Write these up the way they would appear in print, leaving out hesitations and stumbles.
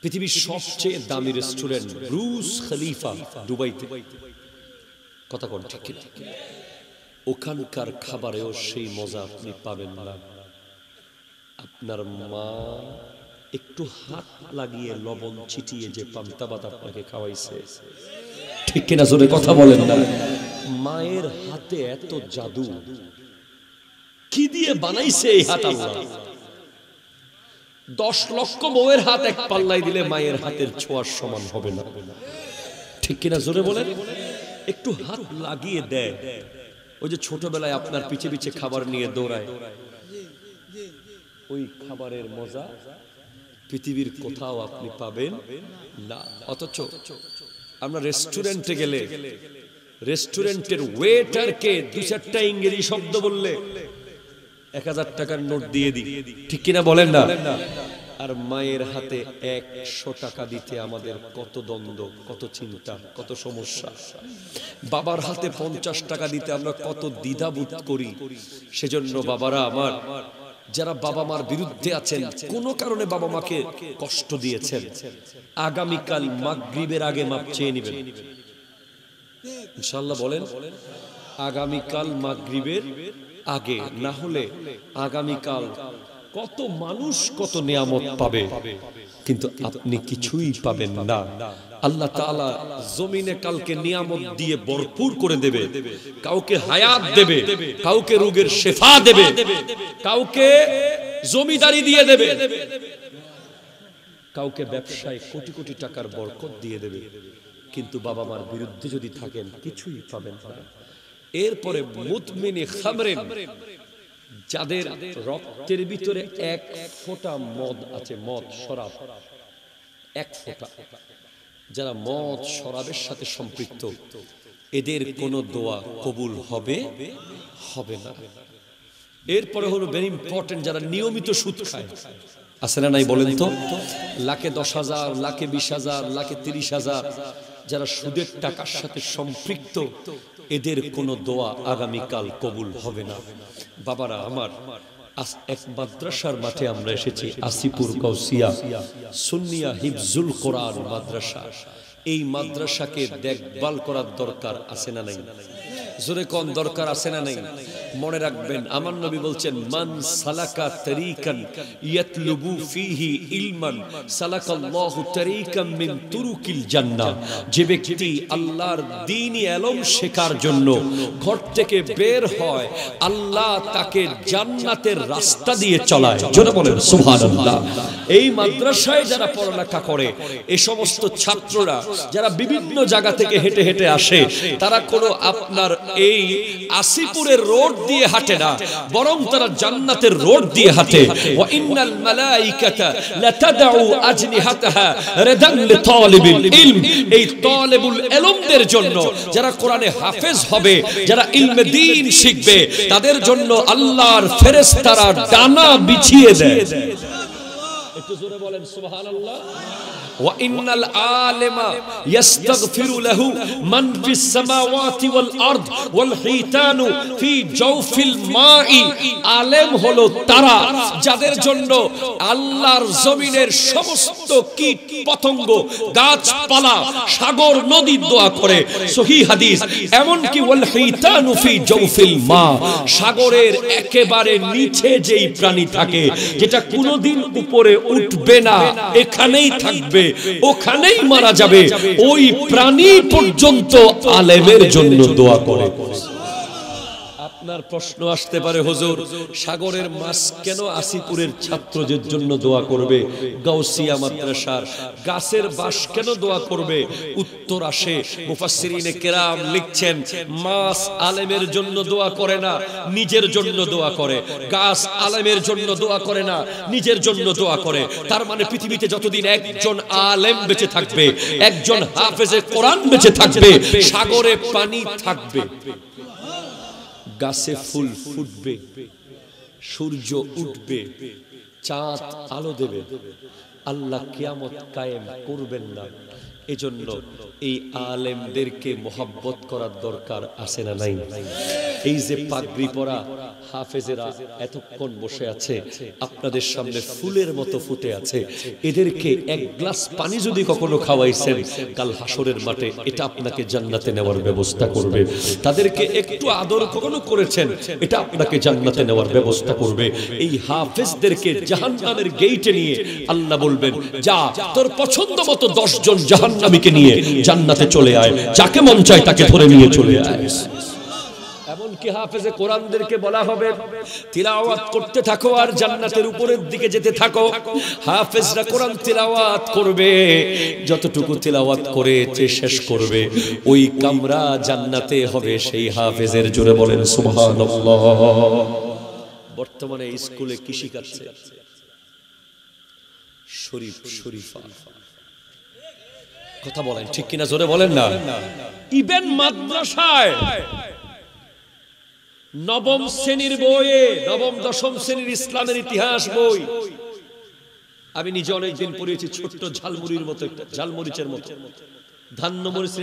পৃথিবীর সবচেয়ে দামি রেস্টুরেন্ট ব্রুজ খলিফা দুবাইতে, কথা কোন ঠিক কিনা? ওখানকার খাবারেও সেই মজা আপনি পাবেন না। আপনার মা একটু হাত লাগিয়ে লবণ ছিটিয়ে যে পান্তা ভাত আপনাকে খাওয়াইছে, ঠিক কিনা জোরে কথা বলেন না? মায়ের হাতে এত জাদু, কি দিয়ে বানাইছে এই হাত আল্লাহ? 10 লক্ষ বউয়ের হাত এক পাল্লাই দিলে মায়ের হাতের ছোঁয়ার সমান হবে না, ঠিক কিনা জোরে বলেন? একটু হাত লাগিয়ে দেয়। ওই যে ছোটবেলায় আপনার পিছে পিছে খাবার নিয়ে দৌড়ায়, ওই খাবারের মজা পৃথিবীর কোথাও আপনি পাবেন না। অথচ আমরা রেস্টুরেন্টে গেলে রেস্টুরেন্টের ওয়েটারকে 2-4টা ইংরেজি শব্দ বললে 1000 টাকার নোট দিয়ে দিই, ঠিক কিনা বলেন না? আর মায়ের হাতে 100 টাকা দিতে আমাদের কত দ্বন্দ্ব, কত চিন্তা, কত সমস্যা। বাবার হাতে 50 টাকা দিতে আমরা কত দ্বিধাবোধ করি। সেজন্য বাবারা আমার, যারা বাবা মার বিরুদ্ধে আছেন, কোন কারণে বাবা মাকে কষ্ট দিয়েছেন, আগামীকাল মাগরিবের আগে মাপ চেয়ে নেবেন ইনশাআল্লাহ। বলেন আগামীকাল মাগরিবের আগে, না হলে আগামীকাল কত মানুষ কত নিয়ামত পাবে, কিন্তু আপনি কিছুই পাবেন না। আল্লাহ তাআলা জমিনে কালকে নিয়ামত দিয়ে ভরপুর করে দেবে। কাউকে হায়াত দেবে, কাউকে রোগের শিফা দেবে, কাউকে জমিদারি দিয়ে দেবে, কাউকে ব্যবসায় কোটি কোটি টাকার বরকত দিয়ে দেবে। কিন্তু বাবা মার বিরুদ্ধে যদি থাকেন কিছুই পাবেন না। এরপরে মুতমিনে খামরেন, যাদের রক্তের ভিতরে 1 ফোঁটা মদ আছে, মদ শরাব 1 ফোঁটা, যারা মদ শরাবের সাথে সম্পৃক্ত, এদের কোনো দোয়া কবুল হবে হবে না। এরপরে হলো ভেরি ইম্পর্টেন্ট, যারা নিয়মিত সুদ খায়, আছে না নাই বলেন তো? লাখে 10,000, লাখে 20,000, লাখে 30,000 যারা সুদের টাকার সাথে সম্পৃক্ত, এদের কোনো দোয়া আগামীকাল কবুল হবে না। বাবারা আমার, এক মাদ্রাসার মাঠে আমরা এসেছি, আসিপুর গাউসিয়া সুন্নিয়া হিফজুল কোরআন মাদ্রাসা। এই মাদ্রাসাকে দেখভাল করার দরকার আছে না নাই? জোরে কোন দরকার আছে না নাই? মনে রাখবেন, আমার নবী বলছেন, মান সালাকা তরিকান ইয়াতলুবু ফিহি ইলমান সালাকাল্লাহু তরিকাম মিন তুরুকিল জান্নাহ। যে ব্যক্তি আল্লাহর দ্বীনি ইলম শেখার জন্য ঘর থেকে বের হয়, আল্লাহ তাকে জান্নাতের রাস্তা দিয়ে চলায়। জোরে বলেন সুবহানাল্লাহ। এই মাদ্রাসায় যারা পড়ালেখা করে, এই সমস্ত ছাত্ররা যারা বিভিন্ন জায়গা থেকে হেঁটে হেঁটে আসে, তারা কোনো আপনার এই আসিপুরের রোড দিয়ে হাঁটে না, বরং তারা জান্নাতের রোড দিয়ে হাঁটে। ওয়া ইন্নাল মালাইকাতা লাতাদউ আজনিহাতাহা রিদান লিতালিবিল ইলম। এই তালিবুল ইলমদের জন্য, যারা কোরআনে হাফেজ হবে, যারা ইলমে দ্বীন শিখবে, তাদের জন্য আল্লাহর ফেরেশতারা ডানা বিছিয়ে দেয়। একটু জোরে বলেন সুবহানাল্লাহ। ওয়া ইন্নাল আলিমা ইস্তাগফিরু লাহু মান ফিস সামাওয়াতি ওয়াল আরদ ওয়াল হিতানু ফি জাওফিল মাই। আলেম হলো তারা যাদের জন্য আল্লাহর জমিনের সমস্ত কীট পতঙ্গ, গাছপালা, সাগর, নদী দোয়া করে। সহিহ হাদিস। এমন কি ওয়াল হিতানু ফি জাওফিল মা, সাগরের একেবারে নিচে যেই প্রাণী থাকে, যেটা কোনোদিন উপরে উঠবে না, এখানেই থাকবে, ওখানেই মারা যাবে, ওই প্রাণী পর্যন্ত আলেমের জন্য দোয়া করে। আপনার প্রশ্ন আসতে পারে, হুজুর সাগরের মাছ কেন আসিপুরের ছাত্রদের জন্য দোয়া করবে? গাউসিয়া মাদ্রাসার গাছের বাস কেন দোয়া করবে? উত্তর আসে, মুফাসসিরিনে কেরাম লিখছেন, মাছ আলেমের জন্য দোয়া করে না, নিজের জন্য দোয়া করে। গাছ আলেমের জন্য দোয়া করে না, নিজের জন্য দোয়া করে। তার মানে পৃথিবীতে যতদিন একজন আলেম বেঁচে থাকবে, একজন হাফেজে কোরআন বেঁচে থাকবে, সাগরে পানি থাকবে, গাছে ফুল ফুটবে, সূর্য উঠবে, চাঁদ আলো দেবে, আল্লাহ কিয়ামত কায়েম করবেন না। এজন্য এই আলেমদেরকে মোহাব্বত করার দরকার আছে না নাই? এই যে পাগড়ি পরা হাফেজেরা এতক্ষণ বসে আছে, আপনাদের সামনে ফুলের মতো ফুটে আছে, এদেরকে এক গ্লাস পানি যদি কখনো খাওয়াইছেন, কাল হাসরের মাঠে এটা আপনাকে জান্নাতে নেওয়ার ব্যবস্থা করবে। তাদেরকে একটু আদর কখনো করেছেন, এটা আপনাকে জান্নাতে নেওয়ার ব্যবস্থা করবে। এই হাফেজদেরকে জাহান্নামের গেইটে নিয়ে আল্লাহ বলবেন, যা তোর পছন্দ মতো 10 জন জাহান্নামীকে নিয়ে জান্নাতে চলে আয়, যাকে মন চায় তাকে ধরে নিয়ে চলে আয়। এমনকি হাফেজে কোরআনদেরকে বলা হবে, তিলাওয়াত করতে থাকো আর জান্নাতের উপরের দিকে যেতে থাকো। হাফেজরা কোরআন তিলাওয়াত করবে, যতটুকু তিলাওয়াত করেছে শেষ করবে, ওই কামরা জান্নাতে হবে সেই হাফেজের। জোরে বলেন সুবহানাল্লাহ। বর্তমানে স্কুলে কি শিখাচ্ছে? শরীফ শরীফা। কথা বলেন ঠিক কিনা? জোরে বলেন না। ইভেন মাদ্রাসায় নবম শ্রেণীর বইয়ে, নবম দশম শ্রেণীর ইসলামের ইতিহাস বই, আমি নিজে অনেকদিন পড়িয়েছি, ছোট্ট ঝালমুড়ির মতো, একটা ঝালমরিচের মতো, ধান্যমরিচ,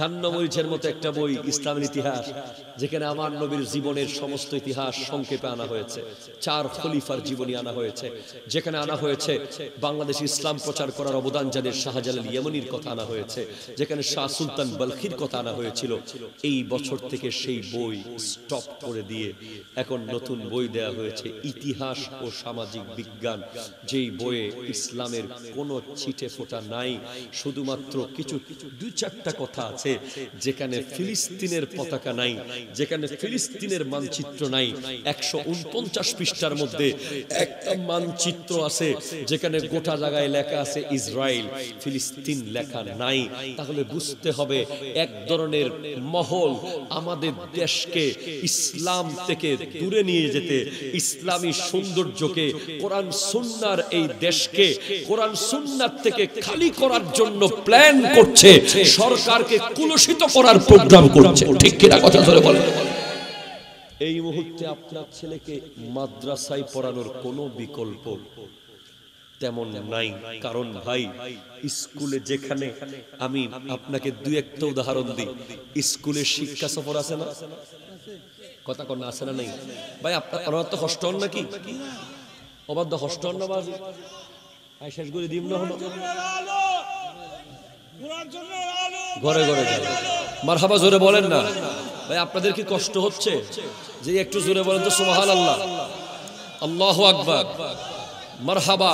ধান্যমরিচের মতো একটা বই, ইসলামের ইতিহাস, যেখানে আমার নবীর জীবনের সমস্ত ইতিহাস সংক্ষেপে আনা হয়েছে, 4 খলিফার জীবনী আনা হয়েছে, যেখানে আনা হয়েছে বাংলাদেশ ইসলাম প্রচার করার অবদান যাদের শাহজালাল ইয়েমনির কথা আনা হয়েছে, যেখানে শাহ সুলতান বলখির কথা আনা হয়েছিল। এই বছর থেকে সেই বই স্টপ করে দিয়ে এখন নতুন বই দেয়া হয়েছে, ইতিহাস ও সামাজিক বিজ্ঞান, যেই বইয়ে ইসলামের কোনো ছিটে ফোঁটা নাই, শুধুমাত্র কিছু 2-4টা কথা আছে, যেখানে ফিলিস্তিনের পতাকা নাই, যেখানে ফিলিস্তিনের মানচিত্র নাই। 149 পৃষ্ঠার মধ্যে একটা মানচিত্র আছে, যেখানে গোটা জায়গায় লেখা আছে ইসরায়েল, ফিলিস্তিন লেখা নাই। তাহলে বুঝতে হবে এক ধরনের মহল আমাদের দেশকে ইসলাম থেকে দূরে নিয়ে যেতে, ইসলামী সৌন্দর্যকে, কোরআন সুন্নাহর এই দেশকে কোরআন সুন্নাহ থেকে খালি করার জন্য প্ল্যান করছে, সরকারকে কুলুষিত করার প্রোগ্রাম করছে। ঠিক কিনা? কথা ধরে বলেন। এই মুহূর্তে আপনার ছেলেকে মাদ্রাসায় পড়ানোর কোনো বিকল্প তেমন নাই। কারণ ভাই, স্কুলে যেখানে, আমি আপনাকে 2-1টা উদাহরণ দিই, স্কুলে শিক্ষা সফর আছে না? কথা কন আছে না? নেই ভাই? আপনারা তো কষ্ট হন নাকি? অবাধ্য কষ্ট হন না? বাজি শেষ করে দিম না, হলো ঘরে ঘরে মারহাবা। জোরে বলেন না ভাই, আপনাদের কি কষ্ট হচ্ছে? যে একটু জোরে বলেন তো সুবহানাল্লাহ, আল্লাহু আকবার, মারহাবা।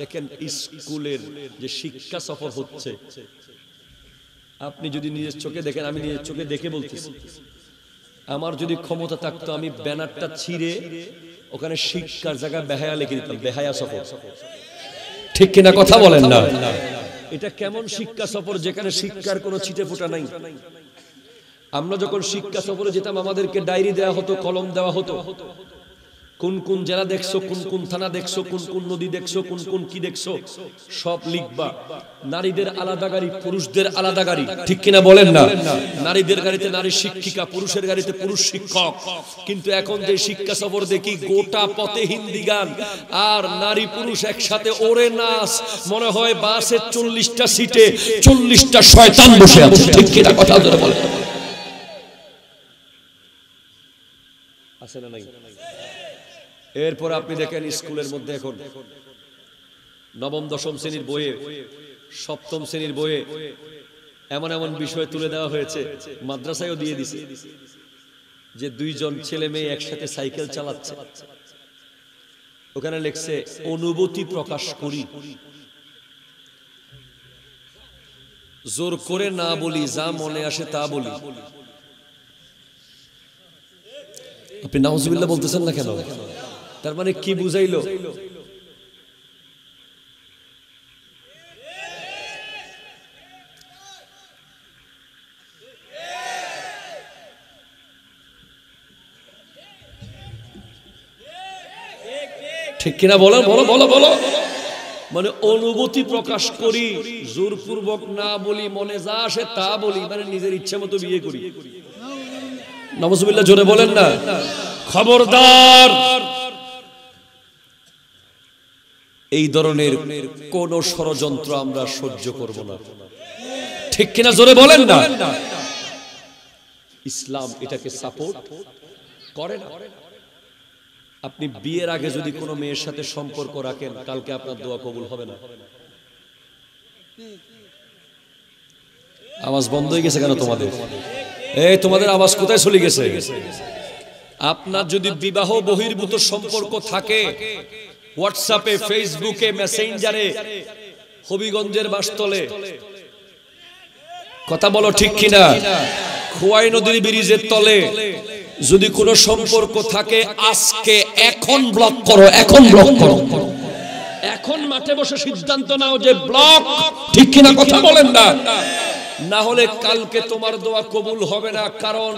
দেখেন স্কুলের যে শিক্ষা সফর হচ্ছে, আপনি যদি নিজের চোখে দেখেন, আমি নিজের চোখে দেখে বলতেছি, আমার যদি ক্ষমতা থাকতো আমি ব্যানারটা ছিঁড়ে ওখানে শিক্ষার জায়গায় বেহায়া লিখে দিতাম, বেহায়া সফর। ঠিক কিনা? কথা বলেন না। এটা কেমন শিক্ষা সফর, যেখানে শিক্ষার কোনো ছিটে ফোঁটা নাই? আমরা যখন শিক্ষা সফরে যেতাম, আমাদেরকে ডায়েরি দেওয়া হতো, কলম দেওয়া হতো, কোন কোন জেলা দেখছো, কোন কোন থানা দেখছো, কোন কোন নদী দেখছো, কোন কোন কি দেখছো, সব লিখবা। নারীদের আলাদা গাড়ি, পুরুষদের আলাদা গাড়ি। ঠিক কিনা বলেন না? নারীদের গাড়িতে নারী শিক্ষিকা, পুরুষের গাড়িতে পুরুষ শিক্ষক। কিন্তু এখন যে শিক্ষা সফর দেখি, গোটা পথে হিন্দি গান, আর নারী পুরুষ একসাথে ওরে নাচ, মনে হয় বাসে 40টা সিটে 40টা শয়তান বসে আছে। ঠিক কিনা? কথা ধরে বলেন। আছে না নাই? এরপর আপনি দেখেন স্কুলের মধ্যে এখন নবম দশম শ্রেণীর বইয়ে, সপ্তম শ্রেণীর বইয়ে এমন এমন বিষয় তুলে দেওয়া হয়েছে, মাদ্রাসায়ও দিয়ে দিছে, যে 2 জন ছেলে মেয়ে একসাথে সাইকেল চালাচ্ছে, ওখানে লেখছে অনুভূতি প্রকাশ করি, জোর করে না বলি, যা মনে আসে তা বলি। আপনি নাউজুবিল্লাহ বলতেছেন না কেন? তার মানে কি বুঝাইলো? ঠিক কিনা? বলো বলো বলো বলো। মানে অনুভূতি প্রকাশ করি, জোরপূর্বক না বলি, মনে যা আসে তা বলি, মানে নিজের ইচ্ছা মতো বিয়ে করি। নাউজুবিল্লাহ জোরে বলেন না। খবরদার, এই ধরনের কোন ষড়যন্ত্র আমরা সহ্য করব না। ঠিক কিনা? জোরে বলেন না। ইসলাম এটাকে সাপোর্ট করে না। আপনি বিয়ের আগে যদি কোনো মেয়ের সাথে সম্পর্ক রাখেন, কালকে আপনার দোয়া কবুল হবে না। আওয়াজ বন্ধ হয়ে গেছে কেন তোমাদের? এই তোমাদের আওয়াজ কোথায় চলে গেছে? আপনার যদি বিবাহ বহির্ভূত সম্পর্ক থাকে, হোয়াটসঅ্যাপে, ফেসবুকে, মেসেঞ্জারে, হবিগঞ্জের বাসতলে, কথা বলো ঠিক কিনা, খোয়াই নদীর ব্রিজের তলে যদি কোনো সম্পর্ক থাকে, আজকে এখন ব্লক করো, এখন ব্লক করো, এখন মাঠে বসে সিদ্ধান্ত নাও যে ব্লক, ঠিক কিনা কথা বলেন না? না হলে কালকে তোমার দোয়া কবুল হবে না। কারণ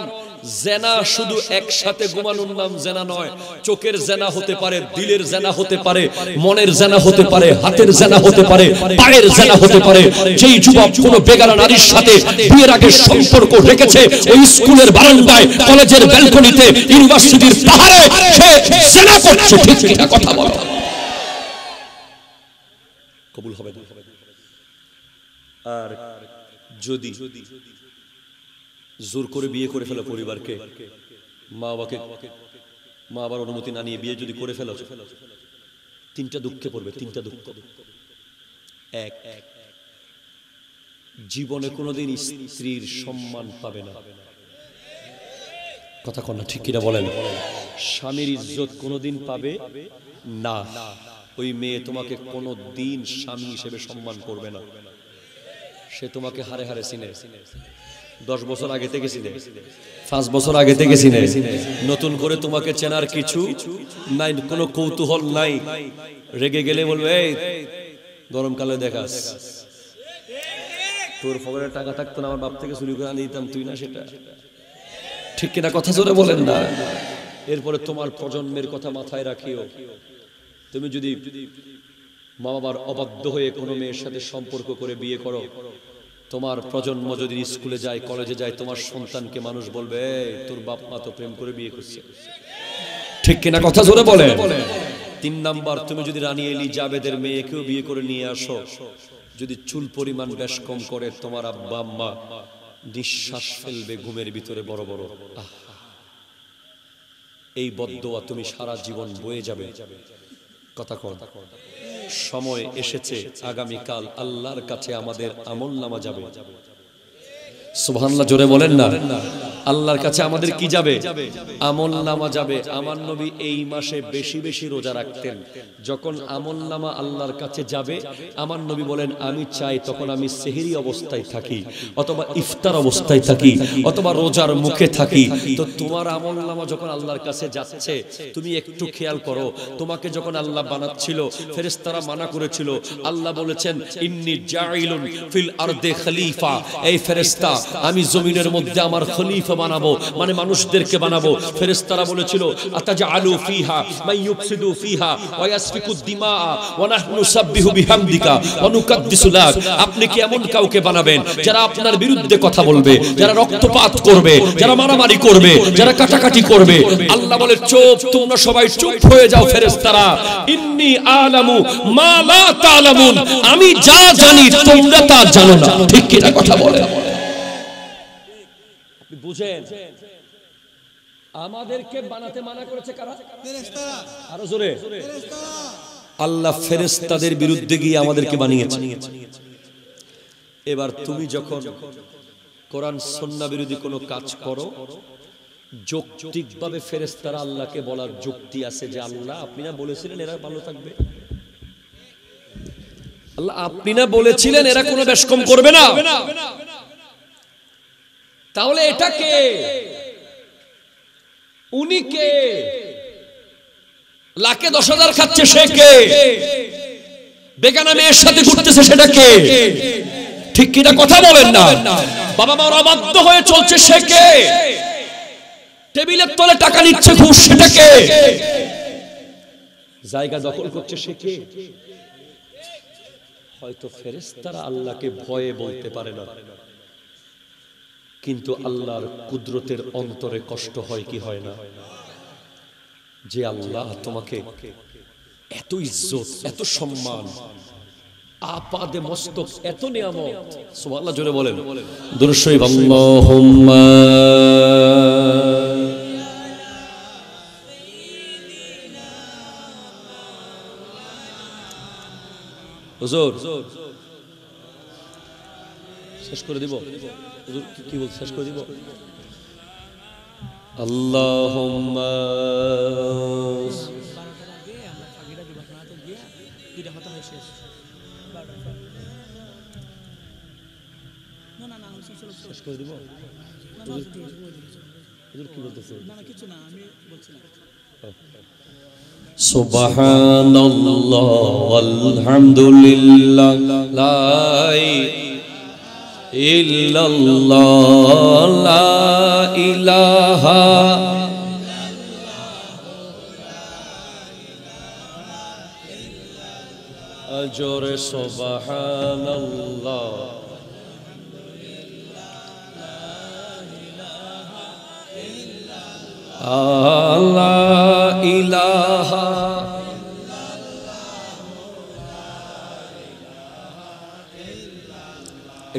জেনা শুধু একসাথে ঘুমানোর নাম জেনা নয়, চোখের জেনা হতে পারে, দিলের জেনা হতে পারে, মনের জেনা হতে পারে, হাতের জেনা হতে পারে, পায়ের জেনা হতে পারে। যেই যুবক কোন বেগানা নারীর সাথে বিয়ের আগে সম্পর্ক রেখেছে, ওই স্কুলের বারান্দায়, কলেজের ব্যালকনিতে, ইউনিভার্সিটির পাহাড়ে সে জেনা করছে, ঠিক কিনা কথা বলো, কবুল হবে না। আর যদি জোর করে বিয়ে করে ফেলো পরিবারকে, মা বাবার অনুমতি না নিয়ে বিয়ে যদি করে ফেলো, তিনটা দুঃখে পড়বে, তিনটা দুঃখ। এক, জীবনে কোনোদিন স্ত্রীর সম্মান পাবে না, কথা কন না ঠিক কিনা বলেন? স্বামীর ইজ্জত কোনোদিন পাবে না। ওই মেয়ে তোমাকে কোনোদিন স্বামী হিসেবে সম্মান করবে না। সে তোমাকে হারে হারে চিনে, 10 বছর আগে থেকে চিনে, 5 বছর আগে থেকে চিনে। নতুন করে তোমাকে চেনার কিছু নাই, কোনো কৌতূহল নাই। রেগে গেলে বলবে, এই গরমকালে দেখাস, তোর ফগরের টাকা থাকতো না, আমার বাপ থেকে চুরি করে আনি দিতাম, তুই না সেটা, ঠিক কিনা কথা জোরে বলেন না? এরপরে তোমার প্রজন্মের কথা মাথায় রাখিও। তুমি যদি মা বাবার অবাধ্য হয়ে কোনো মেয়ের সাথে সম্পর্ক করে বিয়ে করো, তোমার প্রজন্ম যদি স্কুলে যায়, কলেজে যায়, তোমার সন্তানকে মানুষ বলবে, তোর বাপ মা তো প্রেম করে বিয়ে করছে, ঠিক কিনা কথা জোরে বলে। 3 নাম্বার, তুমি যদি রানী এলিজাবেথের মেয়েকেও বিয়ে করে নিয়ে আসো, যদি চুল পরিমাণ বেশ কম করে, তোমার আব্বা আম্মা নিঃশ্বাস ফেলবে ঘুমের ভিতরে বড় বড়। এই বদদোয়া তুমি সারা জীবন বয়ে যাবে। কথা কন, সময় এসেছে, আগামীকাল আল্লাহর কাছে আমাদের আমলনামা যাবে। সুবহানাল্লাহ জোরে বলেন না? আল্লাহর কাছে আমাদের কি যাবে? আমলনামা যাবে। আমার নবী এই মাসে বেশি বেশি রোজা রাখতেন। যখন আমলনামা আল্লাহর কাছে যাবে, আমার নবী বলেন, আমি চাই তখন আমি সেহরি অবস্থায় থাকি, অথবা ইফতার অবস্থায় থাকি, অথবা রোজার মুখে থাকি। তো তোমার আমলনামা যখন আল্লাহর কাছে যাচ্ছে, তুমি একটু খেয়াল করো, তোমাকে যখন আল্লাহ বানাচ্ছিল, ফেরেশতারা মানা করেছিল, আল্লাহ বলেছেন, ইন্নী জাইলুন ফিল আরদি খলিফা, এই ফেরেশতা আমি জমিনের মধ্যে আমার খলিফা বানাবো, মানে মানুষদেরকে বানাবো। ফেরেশতারা বলেছিল, আতাজআলু ফিহা মান ইউফসিদু ফিহা ওয়া ইয়াসফিকু দিমা ওয়া নাহনু নুসাব্বিহু বিহামদিকা ওয়া নুকাদ্দিসু লাক, আপনি কি এমন কাউকে বানাবেন যারা আপনার বিরুদ্ধে কথা বলবে, যারা রক্তপাত করবে, যারা মারামারি করবে, যারা কাটাকাটি করবে? আল্লাহ বলে, চুপ, তোমরা সবাই চুপ হয়ে যাও ফেরেশতারা। ইন্নী আলামু মা লা তা'লামুন, আমি যা জানি তোমরা তা জানো না, ঠিক কি না কথা বলে? বুঝেন, আমাদেরকে বানাতে মানা করেছে কারা? ফেরেশতারা। আরো জোরে, আল্লাহ ফেরেশতাদের বিরুদ্ধে গিয়ে আমাদেরকে বানিয়েছে। এবার তুমি যখন কোরআন সুন্নাহ বিরোধী কোনো কাজ করো, যৌক্তিকভাবে ফেরেশতারা আল্লাহকে বলার যুক্তি আছে যে, আল্লাহ আপনি না বলেছিলেন এরা ভালো থাকবে, আল্লাহ আপনি না বলেছিলেন এরা কোনো বেশকম করবে না, তাহলে এটা কে? উনি কে? লাখে 10,000 খাচ্ছে সে কে? বেগানা মেয়ের সাথে ঘুরতেছে সেটা কে? ঠিক কিনা কথা বলেন না? বাবা মার অবাধ্য হয়ে চলছে সে কে? টেবিলের তলে টাকা নিচ্ছে ঘুষ, সেটা কে? জায়গা দখল করছে সে কে? হয়তো ফেরেশতারা আল্লাহকে ভয়ে বলতে পারে না, কিন্তু আল্লাহর কুদরতের অন্তরে কষ্ট হয় কি হয় না? যে আল্লাহ তোমাকে এত ইজ্জত, এত সম্মান, আপাদে মস্তক, এত নিয়ামত। সুবহানাল্লাহ জোরে বলেন। দুরূদ শরীফ আল্লাহুম্মা হুজুর শেষ করে দিব। হুজুর কি বল, শেষ করে দিব? আল্লাহুম্মা শেষ করে দিব। হুজুর কি বলতেছে? না না কিছু না, আমি বলছি না। সুবহানাল্লাহ ওয়ালহামদুলিল্লাহ লা ইল্লাল্লাহ লা ইলাহা আজরে সুবহানাল্লাহ লা ইলাহা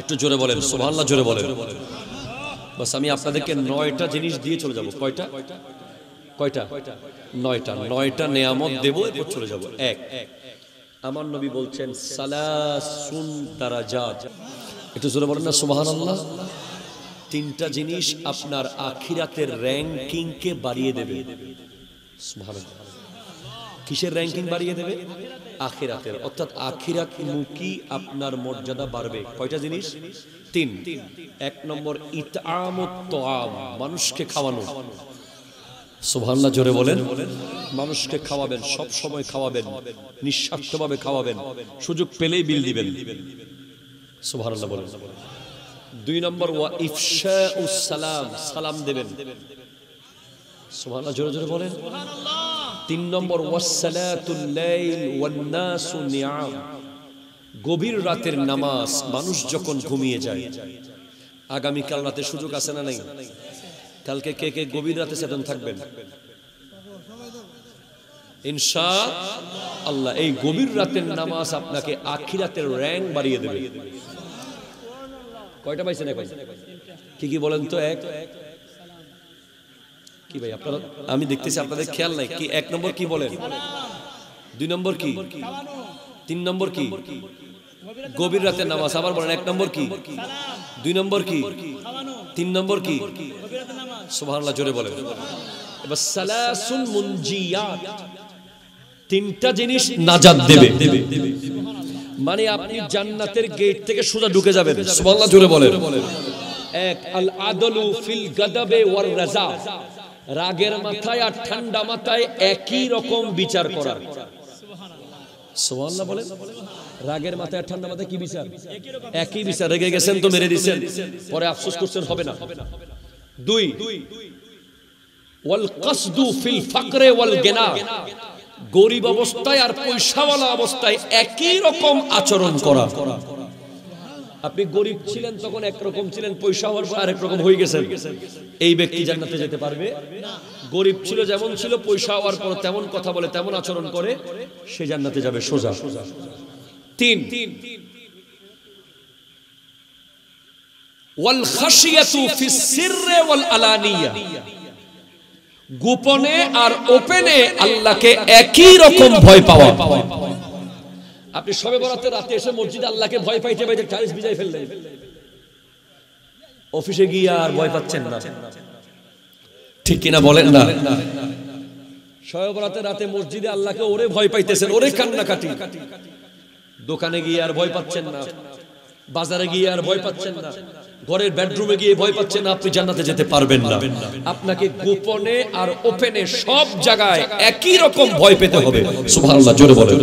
একটু জোরে বলেন সুবহানাল্লাহ, জোরে বলেন। বাস আমি আপনাদেরকে 9টা জিনিস দিয়ে চলে যাব। কয়টা? 9টা নিয়ামত দেব, এরপর চলে যাব। এক, আমার নবী বলছেন সালাসুন দারাজাত। একটু জোরে বলেন না সুবহানাল্লাহ। 3টা জিনিস আপনার আখিরাতের র‍্যাঙ্কিং কে বাড়িয়ে দেবে। সুবহানাল্লাহ। কিসের র‍্যাঙ্কিং বাড়িয়ে দেবে? আখিরাতের, অর্থাৎ আখিরাত মুখী আপনার মর্যাদা বাড়বে। কয়টা জিনিস? 3। 1 নম্বর ইতআমুত তাআম, মানুষকে খাওয়ানো। সুবহানাল্লাহ জোরে বলেন। মানুষকে খাওয়াবেন, সব সময় খাওয়াবেন, নিঃস্বার্থভাবে খাওয়াবেন, সুযোগ পেলেই বিল দিবেন। সুবহানাল্লাহ বলেন। 2 নম্বর ওয়া ইফশাউস সালাম, সালাম দেবেন। সুবহানাল্লাহ জোরে জোরে বলেন। 3 নম্বর ওয়াসসালাতুল লাইল ওয়ান নাসু নিয়াম, গভীর রাতের নামাজ, মানুষ যখন ঘুমিয়ে যায়। আগামী কাল রাতে সুযোগ আছে না নাই? কালকে কে কে গভীর রাতে চেতন থাকবেন? ইনশাআল্লাহ। এই গভীর রাতের নামাজ আপনাকে আখিরাতের র‍্যাঙ্ক বাড়িয়ে দেবে। কয়টা পাইছেন এখন? কি কি বলেন তো? 1 কি ভাই আপনারা, আমি দেখতেছি আপনাদের খেয়াল নাই কি? 1 নম্বর কি বলেন? 2 নম্বর কি? 3 নম্বর কি? গভীর রাতের নামাজ। আবার বলেন 1 নম্বর কি? 2 নম্বর কি? 3 নম্বর কি? সুবহানাল্লাহ জোরে বলেন। এবার সালাসুন মুনজিয়াত, 3টা জিনিস নাজাত দেবে। মানে আপনি জান্নাতের গেট থেকে সোজা ঢুকে যাবেন। সুবহানাল্লাহ জোরে বলেন। 1 আল আদলু ফিল গাদাবে ওয়ার রাজা, রাগের মাথায় আর ঠান্ডা মাথায় একই রকম বিচার করা। সুবহানাল্লাহ বলেন। রাগের মাথায় আর ঠান্ডা মাথায় কি বিচার? একই বিচার। রেগে গেছেন তো মেরে দিবেন, পরে আফসোস করছেন, হবে না। 2 ওয়াল কসদু ফিল ফাকরে ওয়াল গিনা, গরিব অবস্থায় আর পয়সাওয়ালা অবস্থায় একই রকম আচরণ করা। আপনি গরিব ছিলেন তখন একরকম ছিলেন, পয়সা হওয়ার পর আরেক রকম হয়ে গেছেন, এই ব্যক্তি জান্নাতে যেতে পারবে না। গরিব ছিল যেমন ছিল, পয়সা হওয়ার পর তেমন কথা বলে, তেমন আচরণ করে, সে জান্নাতে যাবে সোজা। 3 ওয়াল খাশিয়াতু ফিস সিররি ওয়াল আলানিয়া, গোপনে আর ওপেনে আল্লাহকে একই রকম ভয় পাওয়া। আপনি শবে বরাতের রাতে এসে মসজিদে আল্লাহকে ভয় পাইতে পাইতে টাইলস ভিজাই ফেললেন, অফিসে গিয়ে আর ভয় পাচ্ছেন না। ঠিক কিনা বলেন না? শবে বরাতের রাতে মসজিদে আল্লাহকে ওরে ভয় পাইতেছেন, ওরে কান্নাকাটি। দোকানে গিয়ে আর ভয় পাচ্ছেন না, বাজারে গিয়ে আর ভয় পাচ্ছেন না, ঘরের বেডরুমে গিয়ে ভয় পাচ্ছেন না, আপনি জান্নাতে যেতে পারবেন না। আপনাকে গোপনে আর ওপেনে সব জায়গায় একই রকম ভয় পেতে হবে। সুবহানাল্লাহ জোরে বলেন।